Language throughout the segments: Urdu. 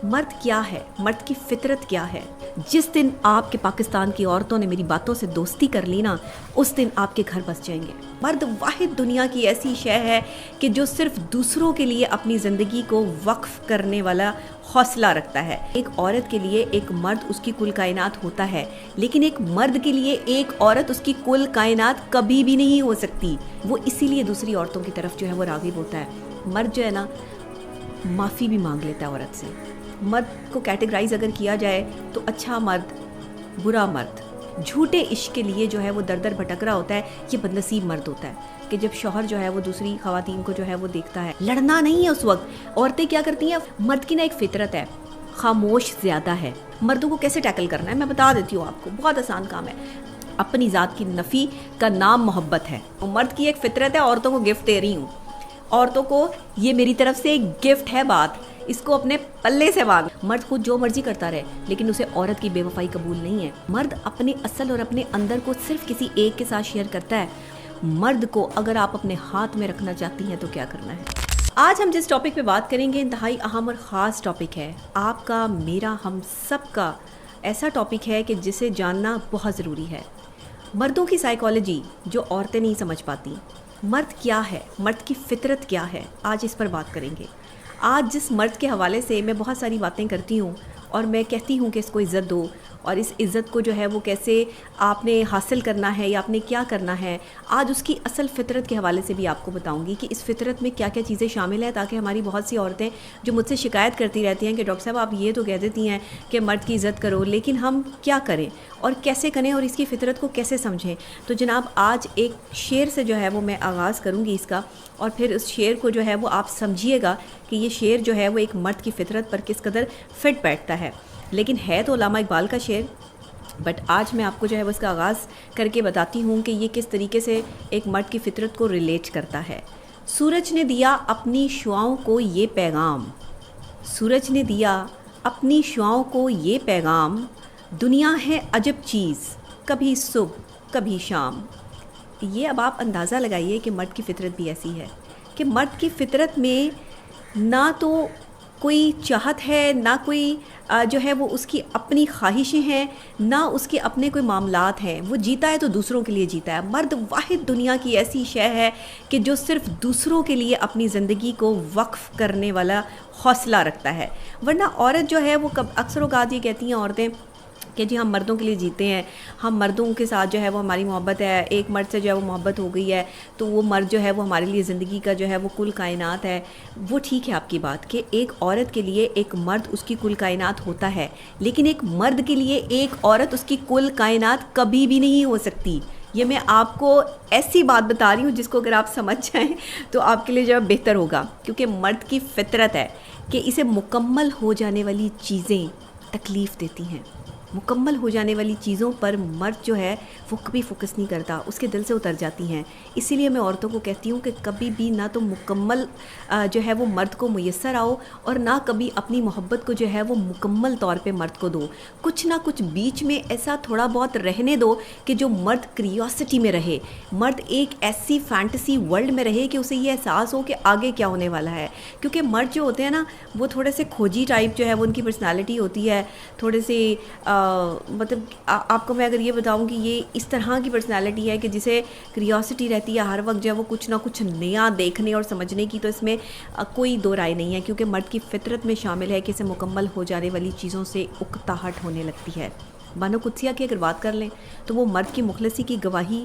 مرد کیا ہے، مرد کی فطرت کیا ہے؟ جس دن آپ کے پاکستان کی عورتوں نے میری باتوں سے دوستی کر لی نا، اس دن آپ کے گھر بس جائیں گے۔ مرد واحد دنیا کی ایسی شے ہے کہ جو صرف دوسروں کے لیے اپنی زندگی کو وقف کرنے والا حوصلہ رکھتا ہے۔ ایک عورت کے لیے ایک مرد اس کی کل کائنات ہوتا ہے، لیکن ایک مرد کے لیے ایک عورت اس کی کل کائنات کبھی بھی نہیں ہو سکتی۔ وہ اسی لیے دوسری عورتوں کی طرف جو ہے وہ راغب ہوتا ہے۔ مرد جو ہے نا، معافی بھی مانگ لیتا ہے عورت سے۔ مرد کو کیٹیگرائز اگر کیا جائے تو اچھا مرد، برا مرد، جھوٹے عشق کے لیے جو ہے وہ در در بھٹک رہا ہوتا ہے، یہ بدنصیب مرد ہوتا ہے کہ جب شوہر جو ہے وہ دوسری خواتین کو جو ہے وہ دیکھتا ہے۔ لڑنا نہیں ہے اس وقت۔ عورتیں کیا کرتی ہیں، مرد کی نا ایک فطرت ہے، خاموش زیادہ ہے۔ مردوں کو کیسے ٹیکل کرنا ہے میں بتا دیتی ہوں آپ کو، بہت آسان کام ہے۔ اپنی ذات کی نفی کا نام محبت ہے۔ مرد کی ایک فطرت ہے، عورتوں کو گفٹ دے رہی ہوں، عورتوں کو یہ میری طرف سے ایک گفٹ ہے، بات اس کو اپنے پلے سے مانگ۔ مرد خود جو مرضی کرتا رہے، لیکن اسے عورت کی بے وفائی قبول نہیں ہے۔ مرد اپنے اصل اور اپنے اندر کو صرف کسی ایک کے ساتھ شیئر کرتا ہے۔ مرد کو اگر آپ اپنے ہاتھ میں رکھنا چاہتی ہیں تو کیا کرنا ہے؟ آج ہم جس ٹاپک پہ بات کریں گے انتہائی اہم اور خاص ٹاپک ہے، آپ کا، میرا، ہم سب کا ایسا ٹاپک ہے کہ جسے جاننا بہت ضروری ہے۔ مردوں کی سائیکالوجی جو عورتیں نہیں سمجھ پاتی۔ مرد کیا ہے، مرد کی فطرت کیا ہے، آج اس پر بات کریں گے۔ آج جس مرد کے حوالے سے میں بہت ساری باتیں کرتی ہوں اور میں کہتی ہوں کہ اس کو عزت دو، اور اس عزت کو جو ہے وہ کیسے آپ نے حاصل کرنا ہے یا آپ نے کیا کرنا ہے، آج اس کی اصل فطرت کے حوالے سے بھی آپ کو بتاؤں گی کہ اس فطرت میں کیا کیا چیزیں شامل ہیں، تاکہ ہماری بہت سی عورتیں جو مجھ سے شکایت کرتی رہتی ہیں کہ ڈاکٹر صاحب آپ یہ تو کہہ دیتی ہیں کہ مرد کی عزت کرو، لیکن ہم کیا کریں اور کیسے کریں اور اس کی فطرت کو کیسے سمجھیں۔ تو جناب آج ایک شعر سے جو ہے وہ میں آغاز کروں گی اس کا، اور پھر اس شعر کو جو ہے وہ آپ سمجھیے گا کہ یہ شعر جو ہے وہ ایک مرد کی فطرت پر کس قدر فٹ بیٹھتا ہے۔ لیکن ہے تو علامہ اقبال کا شعر، بٹ آج میں آپ کو جو ہے وہ اس کا آغاز کر کے بتاتی ہوں کہ یہ کس طریقے سے ایک مرد کی فطرت کو ریلیٹ کرتا ہے۔ سورج نے دیا اپنی شعاؤں کو یہ پیغام، سورج نے دیا اپنی شعاؤں کو یہ پیغام، دنیا ہے عجب چیز، کبھی صبح کبھی شام۔ یہ اب آپ اندازہ لگائیے کہ مرد کی فطرت بھی ایسی ہے کہ مرد کی فطرت میں نہ تو کوئی چاہت ہے، نہ کوئی جو ہے وہ اس کی اپنی خواہشیں ہیں، نہ اس کے اپنے کوئی معاملات ہیں۔ وہ جیتا ہے تو دوسروں کے لیے جیتا ہے۔ مرد واحد دنیا کی ایسی شے ہے کہ جو صرف دوسروں کے لیے اپنی زندگی کو وقف کرنے والا حوصلہ رکھتا ہے، ورنہ عورت جو ہے وہ اکثر اوقات یہ کہتی ہیں عورتیں کہ جی ہم مردوں کے لیے جیتے ہیں، ہم مردوں کے ساتھ جو ہے وہ ہماری محبت ہے، ایک مرد سے جو ہے وہ محبت ہو گئی ہے تو وہ مرد جو ہے وہ ہمارے لیے زندگی کا جو ہے وہ کل کائنات ہے۔ وہ ٹھیک ہے آپ کی بات کہ ایک عورت کے لیے ایک مرد اس کی کل کائنات ہوتا ہے، لیکن ایک مرد کے لیے ایک عورت اس کی کل کائنات کبھی بھی نہیں ہو سکتی۔ یہ میں آپ کو ایسی بات بتا رہی ہوں جس کو اگر آپ سمجھ جائیں تو آپ کے لیے جو ہے بہتر ہوگا، کیونکہ مرد کی فطرت ہے کہ اسے مکمل ہو جانے والی چیزیں تکلیف دیتی ہیں۔ مکمل ہو جانے والی چیزوں پر مرد جو ہے وہ کبھی فوکس نہیں کرتا، اس کے دل سے اتر جاتی ہیں۔ اسی لیے میں عورتوں کو کہتی ہوں کہ کبھی بھی نہ تو مکمل جو ہے وہ مرد کو میسر آؤ، اور نہ کبھی اپنی محبت کو جو ہے وہ مکمل طور پہ مرد کو دو۔ کچھ نہ کچھ بیچ میں ایسا تھوڑا بہت رہنے دو کہ جو مرد کریوسٹی میں رہے، مرد ایک ایسی فینٹیسی ورلڈ میں رہے کہ اسے یہ احساس ہو کہ آگے کیا ہونے والا ہے۔ کیونکہ مرد جو ہوتے ہیں نا وہ تھوڑے سے کھوجی ٹائپ جو ہے وہ ان کی پرسنالٹی ہوتی ہے، تھوڑے سے مطلب آپ کو میں اگر یہ بتاؤں کہ یہ اس طرح کی پرسنالٹی ہے کہ جسے کریوسٹی رہتی ہے ہر وقت جو ہے وہ کچھ نہ کچھ نیا دیکھنے اور سمجھنے کی، تو اس میں کوئی دو رائے نہیں ہے، کیونکہ مرد کی فطرت میں شامل ہے کہ اسے مکمل ہو جانے والی چیزوں سے اکتاہٹ ہونے لگتی ہے۔ بانو قدسیہ کی اگر بات کر لیں تو وہ مرد کی مخلصی کی گواہی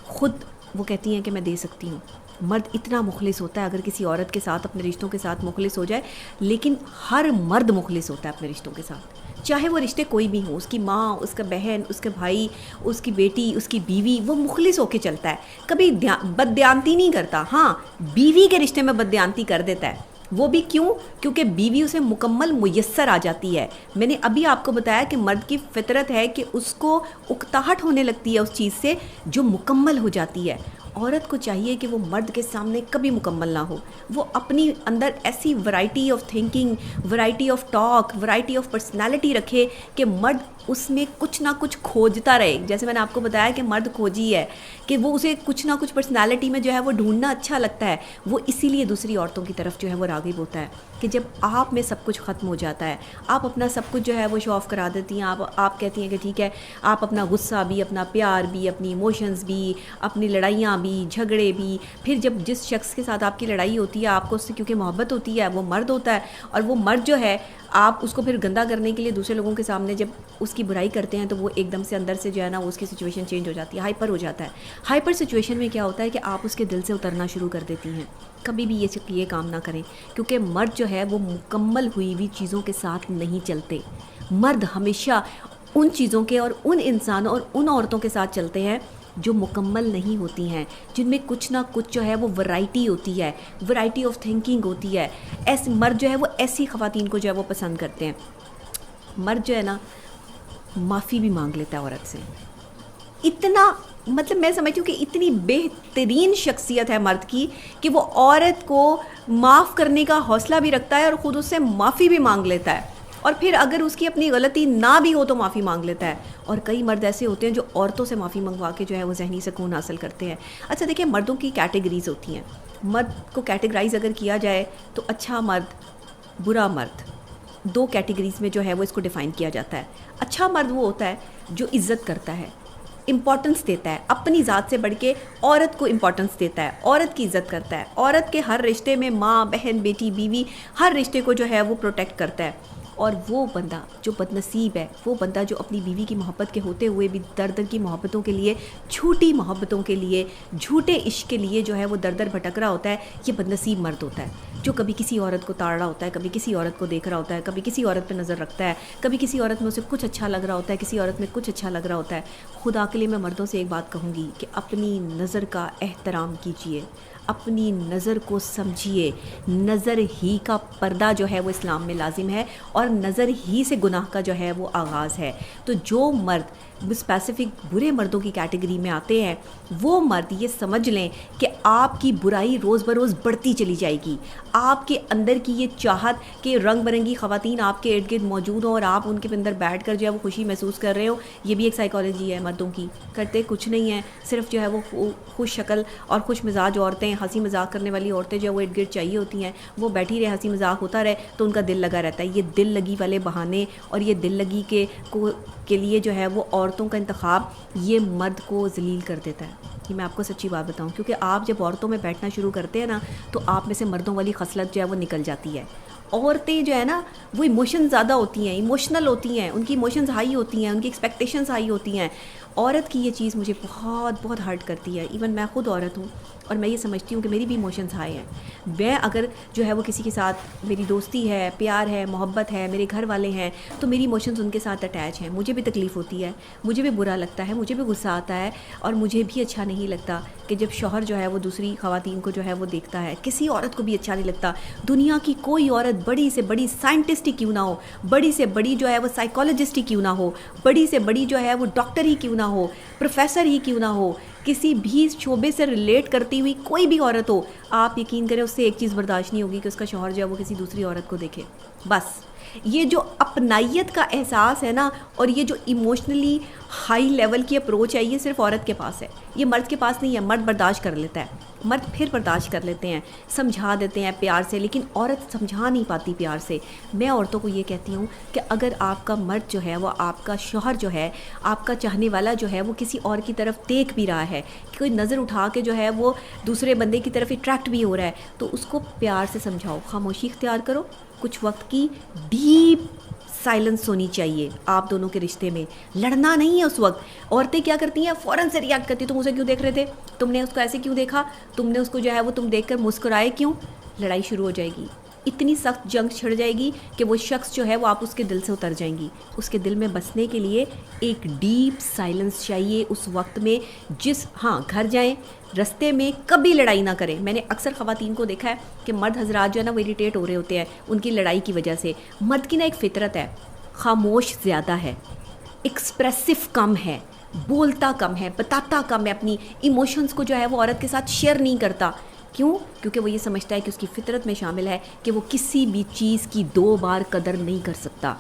خود وہ کہتی ہیں کہ میں دے سکتی ہوں۔ مرد اتنا مخلص ہوتا ہے، اگر کسی عورت کے ساتھ اپنے رشتوں کے ساتھ مخلص ہو جائے، لیکن ہر مرد مخلص ہوتا ہے اپنے رشتوں کے ساتھ، چاہے وہ رشتے کوئی بھی ہوں، اس کی ماں، اس کا بہن، اس کے بھائی، اس کی بیٹی، اس کی بیوی، وہ مخلص ہو کے چلتا ہے، کبھی بددیانتی نہیں کرتا۔ ہاں بیوی کے رشتے میں بددیانتی کر دیتا ہے، وہ بھی کیوں؟ کیونکہ بیوی اسے مکمل میسر آ جاتی ہے۔ میں نے ابھی آپ کو بتایا کہ مرد کی فطرت ہے کہ اس کو اکتاہٹ ہونے لگتی ہے اس چیز سے جو مکمل ہو جاتی ہے، عورت کو چاہیے کہ وہ مرد کے سامنے کبھی مکمل نہ ہو. وہ اپنی اندر ایسی variety of thinking, variety of talk, variety of personality رکھے کہ مرد اس میں کچھ نہ کچھ کھوجتا رہے. جیسے میں نے آپ کو بتایا کہ مرد کھوجی ہے, کہ وہ اسے کچھ نہ کچھ پرسنالٹی میں جو ہے وہ ڈھونڈنا اچھا لگتا ہے. وہ اسی لیے دوسری عورتوں کی طرف جو ہے وہ راغب ہوتا ہے کہ جب آپ میں سب کچھ ختم ہو جاتا ہے, آپ اپنا سب کچھ جو ہے وہ شو آف کرا دیتی ہیں. آپ کہتی ہیں کہ ٹھیک ہے, آپ اپنا غصہ بھی, اپنا پیار بھی, اپنی ایموشنز بھی, اپنی لڑائیاں بھی, جھگڑے بھی. پھر جب جس شخص کے ساتھ آپ کی لڑائی ہوتی ہے, آپ کو اس سے کیونکہ محبت ہوتی ہے, وہ مرد ہوتا ہے, اور وہ مرد جو ہے آپ اس کو پھر گندا کرنے کے لیے دوسرے لوگوں کے سامنے جب اس کی برائی کرتے ہیں تو وہ ایک دم سے اندر سے جو ہے نا اس کی سچویشن چینج ہو جاتی ہے, ہائپر ہو جاتا ہے. ہائپر سچویشن میں کیا ہوتا ہے کہ آپ اس کے دل سے اترنا شروع کر دیتی ہیں. کبھی بھی یہ کام نہ کریں, کیونکہ مرد جو ہے وہ مکمل ہوئی ہوئی چیزوں کے ساتھ نہیں چلتے. مرد ہمیشہ ان چیزوں کے اور ان انسانوں اور ان عورتوں کے ساتھ چلتے ہیں جو مکمل نہیں ہوتی ہیں, جن میں کچھ نہ کچھ جو ہے وہ ورائٹی ہوتی ہے, ورائٹی آف تھنکنگ ہوتی ہے. ایسے مرد جو ہے وہ ایسی خواتین کو جو ہے وہ پسند کرتے ہیں. مرد جو ہے نا معافی بھی مانگ لیتا ہے عورت سے. اتنا مطلب میں سمجھتی ہوں کہ اتنی بہترین شخصیت ہے مرد کی کہ وہ عورت کو معاف کرنے کا حوصلہ بھی رکھتا ہے اور خود اس سے معافی بھی مانگ لیتا ہے, اور پھر اگر اس کی اپنی غلطی نہ بھی ہو تو معافی مانگ لیتا ہے. اور کئی مرد ایسے ہوتے ہیں جو عورتوں سے معافی منگوا کے جو ہے وہ ذہنی سکون حاصل کرتے ہیں. اچھا دیکھیں, مردوں کی کیٹیگریز ہوتی ہیں. مرد کو کیٹیگرائز اگر کیا جائے تو اچھا مرد, برا مرد, دو کیٹیگریز میں جو ہے وہ اس کو ڈیفائن کیا جاتا ہے. اچھا مرد وہ ہوتا ہے جو عزت کرتا ہے, امپورٹنس دیتا ہے, اپنی ذات سے بڑھ کے عورت کو امپورٹنس دیتا ہے, عورت کی عزت کرتا ہے, عورت کے ہر رشتے میں ماں, بہن, بیٹی, بیوی, ہر رشتے کو جو ہے وہ پروٹیکٹ کرتا ہے. اور وہ بندہ جو بد نصیب ہے, وہ بندہ جو اپنی بیوی کی محبت کے ہوتے ہوئے بھی در در کی محبتوں کے لیے, جھوٹی محبتوں کے لیے, جھوٹے عشق کے لیے جو ہے وہ در در بھٹک رہا ہوتا ہے, یہ بد نصیب مرد ہوتا ہے. جو کبھی کسی عورت کو تاڑ رہا ہوتا ہے, کبھی کسی عورت کو دیکھ رہا ہوتا ہے, کبھی کسی عورت پہ نظر رکھتا ہے, کبھی کسی عورت میں اسے کچھ اچھا لگ رہا ہوتا ہے, کسی عورت میں کچھ اچھا لگ رہا ہوتا ہے. خدا کے لیے میں مردوں سے ایک بات کہوں گی کہ اپنی نظر کا احترام کیجیے, اپنی نظر کو سمجھیے. نظر ہی کا پردہ جو ہے وہ اسلام میں لازم ہے, اور نظر ہی سے گناہ کا جو ہے وہ آغاز ہے. تو جو مرد اسپیسیفک برے مردوں کی کیٹیگری میں آتے ہیں, وہ مرد یہ سمجھ لیں کہ آپ کی برائی روز بروز بڑھتی چلی جائے گی. آپ کے اندر کی یہ چاہت کہ رنگ برنگی خواتین آپ کے ارد گرد موجود ہوں اور آپ ان کے اندر بیٹھ کر جو ہے وہ خوشی محسوس کر رہے ہو, یہ بھی ایک سائیکالوجی ہے مردوں کی. کرتے کچھ نہیں ہے, صرف جو ہے وہ خوش شکل اور خوش مزاج عورتیں, ہنسی مذاق کرنے والی عورتیں جو ہے وہ ارد گرد چاہیے ہوتی ہیں. وہ بیٹھی رہے, ہنسی مذاق ہوتا رہے تو ان کا دل لگا رہتا ہے. یہ دل لگی والے بہانے اور یہ دل لگی کے لیے جو ہے وہ عورتوں کا انتخاب یہ مرد کو ذلیل کر دیتا ہے. یہ میں آپ کو سچی بات بتاؤں, کیونکہ آپ جب عورتوں میں بیٹھنا شروع کرتے ہیں نا تو آپ میں سے مردوں والی خصلت جو ہے وہ نکل جاتی ہے. عورتیں جو ہے نا وہ ایموشن زیادہ ہوتی ہیں, ایموشنل ہوتی ہیں, ان کی ایموشنز ہائی ہوتی ہیں, ان کی ایکسپیکٹیشنز ہائی ہوتی ہیں. عورت کی یہ چیز مجھے بہت بہت ہرٹ کرتی ہے. ایون میں خود عورت ہوں اور میں یہ سمجھتی ہوں کہ میری بھی ایموشنز ہائی ہیں. میں اگر جو ہے وہ کسی کے ساتھ میری دوستی ہے, پیار ہے, محبت ہے, میرے گھر والے ہیں, تو میری ایموشنز ان کے ساتھ اٹیچ ہیں. مجھے بھی تکلیف ہوتی ہے, مجھے بھی برا لگتا ہے, مجھے بھی غصہ آتا ہے, اور مجھے بھی اچھا نہیں لگتا کہ جب شوہر جو ہے وہ دوسری خواتین کو جو ہے وہ دیکھتا ہے. کسی عورت کو بھی اچھا نہیں لگتا. دنیا کی کوئی عورت بڑی سے بڑی سائنٹسٹ ہی کیوں نہ ہو, بڑی سے بڑی جو ہے وہ سائیکالوجسٹ ہی کیوں نہ ہو, بڑی سے بڑی جو ہے وہ ڈاکٹر ہی کیوں نہ ہو, پروفیسر ہی کیوں نہ ہو, کسی بھی شعبے سے ریلیٹ کرتی ہوئی کوئی بھی عورت ہو, آپ یقین کریں اس سے ایک چیز برداشت نہیں ہوگی کہ اس کا شوہر جو ہے وہ کسی دوسری عورت کو دیکھے. بس یہ جو اپنائیت کا احساس ہے نا, اور یہ جو ایموشنلی ہائی لیول کی اپروچ ہے, یہ صرف عورت کے پاس ہے, یہ مرد کے پاس نہیں ہے. مرد برداشت کر لیتا ہے, مرد پھر برداشت کر لیتے ہیں, سمجھا دیتے ہیں پیار سے, لیکن عورت سمجھا نہیں پاتی پیار سے. میں عورتوں کو یہ کہتی ہوں کہ اگر آپ کا مرد جو ہے وہ, آپ کا شوہر جو ہے, آپ کا چاہنے والا جو ہے وہ کسی اور کی طرف دیکھ بھی رہا ہے, کوئی نظر اٹھا کے جو ہے وہ دوسرے بندے کی طرف اٹریکٹ بھی ہو رہا ہے, تو اس کو پیار سے سمجھاؤ, خاموشی اختیار کرو. کچھ وقت کی ڈیپ سائلنس ہونی چاہیے آپ دونوں کے رشتے میں. لڑنا نہیں ہے اس وقت. عورتیں کیا کرتی ہیں, فوراً سے ریاکٹ کرتی, تم اسے کیوں دیکھ رہے تھے, تم نے اس کو ایسے کیوں دیکھا, تم نے اس کو جو ہے وہ تم دیکھ کر مسکرائے کیوں. لڑائی شروع ہو جائے گی, اتنی سخت جنگ چھڑ جائے گی کہ وہ شخص جو ہے وہ آپ اس کے دل سے اتر جائیں گی. اس کے دل میں بسنے کے لیے ایک ڈیپ سائلنس چاہیے اس وقت میں. ہاں گھر جائیں, رستے میں کبھی لڑائی نہ کریں. میں نے اکثر خواتین کو دیکھا ہے کہ مرد حضرات جو ہے نا وہ اریٹیٹ ہو رہے ہوتے ہیں ان کی لڑائی کی وجہ سے. مرد کی نا ایک فطرت ہے, خاموش زیادہ ہے, ایکسپریسو کم ہے, بولتا کم ہے، بتاتا کم ہے، اپنی ایموشنز کو جو ہے وہ عورت کے ساتھ شیئر نہیں کرتا. کیوں؟ کیونکہ وہ یہ سمجھتا ہے کہ اس کی فطرت میں شامل ہے کہ وہ کسی بھی چیز کی 2 بار قدر نہیں کر سکتا.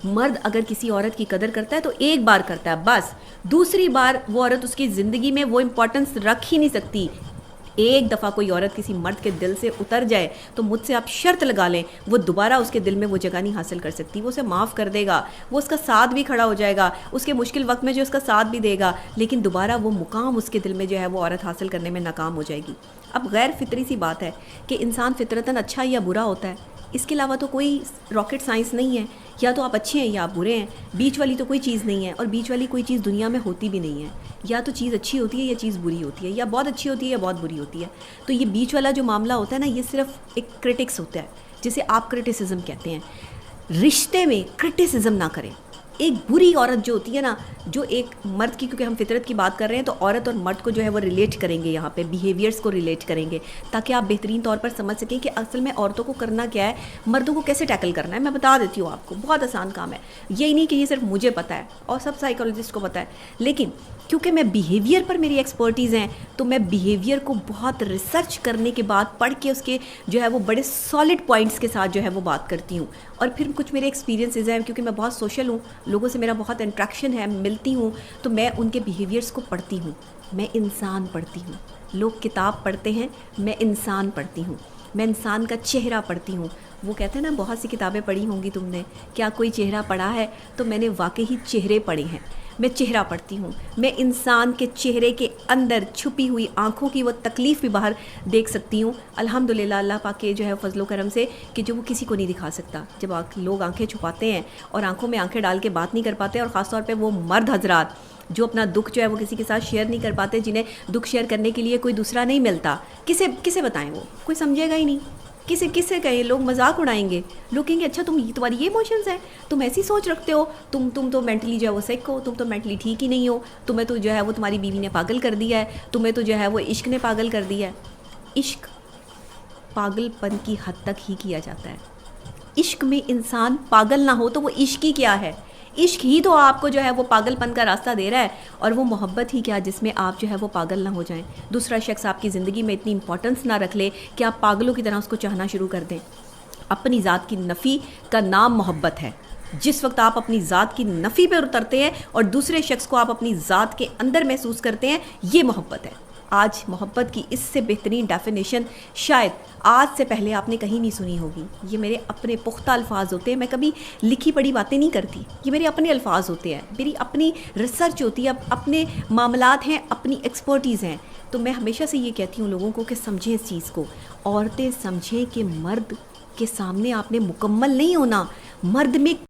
مرد اگر کسی عورت کی قدر کرتا ہے تو ایک بار کرتا ہے بس، دوسری بار وہ عورت اس کی زندگی میں وہ امپورٹنس رکھ ہی نہیں سکتی. ایک دفعہ کوئی عورت کسی مرد کے دل سے اتر جائے تو مجھ سے آپ شرط لگا لیں وہ دوبارہ اس کے دل میں وہ جگہ نہیں حاصل کر سکتی. وہ اسے معاف کر دے گا، وہ اس کا ساتھ بھی کھڑا ہو جائے گا، اس کے مشکل وقت میں جو اس کا ساتھ بھی دے گا، لیکن دوبارہ وہ مقام اس کے دل میں جو ہے وہ عورت حاصل کرنے میں ناکام ہو جائے گی. اب غیر فطری سی بات ہے کہ انسان فطرتاً اچھا یا برا ہوتا ہے، اس کے علاوہ تو کوئی راکٹ سائنس نہیں ہے. یا تو آپ اچھے ہیں یا آپ برے ہیں، بیچ والی تو کوئی چیز نہیں ہے، اور بیچ والی کوئی چیز دنیا میں ہوتی بھی نہیں ہے. یا تو چیز اچھی ہوتی ہے یا چیز بری ہوتی ہے، یا بہت اچھی ہوتی ہے یا بہت بری ہوتی ہے. تو یہ بیچ والا جو معاملہ ہوتا ہے نا، یہ صرف ایک کرٹکس ہوتا ہے جسے آپ کرٹیسزم کہتے ہیں. رشتے میں کرٹیسزم نہ کریں. ایک بری عورت جو ہوتی ہے نا، جو ایک مرد کی، کیونکہ ہم فطرت کی بات کر رہے ہیں تو عورت اور مرد کو جو ہے وہ ریلیٹ کریں گے، یہاں پہ بیہیویئرس کو ریلیٹ کریں گے تاکہ آپ بہترین طور پر سمجھ سکیں کہ اصل میں عورتوں کو کرنا کیا ہے، مردوں کو کیسے ٹیکل کرنا ہے. میں بتا دیتی ہوں آپ کو، بہت آسان کام ہے. یہی نہیں کہ یہ صرف مجھے پتہ ہے اور سب سائیکالوجسٹ کو پتہ ہے، لیکن کیونکہ میں بیہیویئر پر میری ایکسپرٹیز ہیں تو میں بیہیویئر کو بہت ریسرچ کرنے کے بعد پڑھ کے اس کے جو ہے وہ بڑے سالڈ پوائنٹس کے ساتھ جو ہے وہ بات کرتی ہوں. اور پھر کچھ میرے ایکسپیرینسز ہیں، کیونکہ میں بہت سوشل ہوں، لوگوں سے میرا بہت انٹریکشن ہے، ملتی ہوں، تو میں ان کے بیہیویئرس کو پڑھتی ہوں. میں انسان پڑھتی ہوں. لوگ کتاب پڑھتے ہیں، میں انسان پڑھتی ہوں. میں انسان کا چہرہ پڑھتی ہوں. وہ کہتے ہیں نا، بہت سی کتابیں پڑھی ہوں گی تم نے، کیا کوئی چہرہ پڑھا ہے؟ تو میں نے واقعی چہرے پڑھے ہیں. میں چہرہ پڑھتی ہوں. میں انسان کے چہرے کے اندر چھپی ہوئی آنکھوں کی وہ تکلیف بھی باہر دیکھ سکتی ہوں. الحمدللہ اللہ پاک کے جو ہے فضل و کرم سے کہ جو وہ کسی کو نہیں دکھا سکتا. جب لوگ آنکھیں چھپاتے ہیں اور آنکھوں میں آنکھیں ڈال کے بات نہیں کر پاتے، اور خاص طور پہ وہ مرد حضرات جو اپنا دکھ جو ہے وہ کسی کے ساتھ شیئر نہیں کر پاتے، جنہیں دکھ شیئر کرنے کے لیے کوئی دوسرا نہیں ملتا، کسے بتائیں؟ وہ کوئی سمجھے گا ہی نہیں. کسے کہیں؟ لوگ مذاق اڑائیں گے. لوگ کہیں گے اچھا تمہاری یہ ایموشنز ہیں، تم ایسی سوچ رکھتے ہو، تم تو مینٹلی جو ہے وہ سیک ہو، تم تو مینٹلی ٹھیک ہی نہیں ہو، تمہیں تو جو ہے وہ تمہاری بیوی نے پاگل کر دیا ہے، تمہیں تو جو ہے وہ عشق نے پاگل کر دیا ہے. عشق پاگل پن کی حد تک ہی کیا جاتا ہے. عشق میں انسان پاگل نہ ہو تو وہ عشق ہی کیا ہے؟ عشق ہی تو آپ کو جو ہے وہ پاگل پن کا راستہ دے رہا ہے، اور وہ محبت ہی کیا جس میں آپ جو ہے وہ پاگل نہ ہو جائیں. دوسرا شخص آپ کی زندگی میں اتنی امپورٹنس نہ رکھ لے کہ آپ پاگلوں کی طرح اس کو چاہنا شروع کر دیں. اپنی ذات کی نفی کا نام محبت ہے. جس وقت آپ اپنی ذات کی نفی پر اترتے ہیں اور دوسرے شخص کو آپ اپنی ذات کے اندر محسوس کرتے ہیں، یہ محبت ہے. آج محبت کی اس سے بہترین ڈیفینیشن شاید آج سے پہلے آپ نے کہیں نہیں سنی ہوگی. یہ میرے اپنے پختہ الفاظ ہوتے ہیں، میں کبھی لکھی پڑھی باتیں نہیں کرتی. یہ میرے اپنے الفاظ ہوتے ہیں، میری اپنی ریسرچ ہوتی ہے، اپنے معاملات ہیں، اپنی ایکسپرٹیز ہیں. تو میں ہمیشہ سے یہ کہتی ہوں لوگوں کو کہ سمجھیں اس چیز کو. عورتیں سمجھیں کہ مرد کے سامنے آپ نے مکمل نہیں ہونا. مرد میں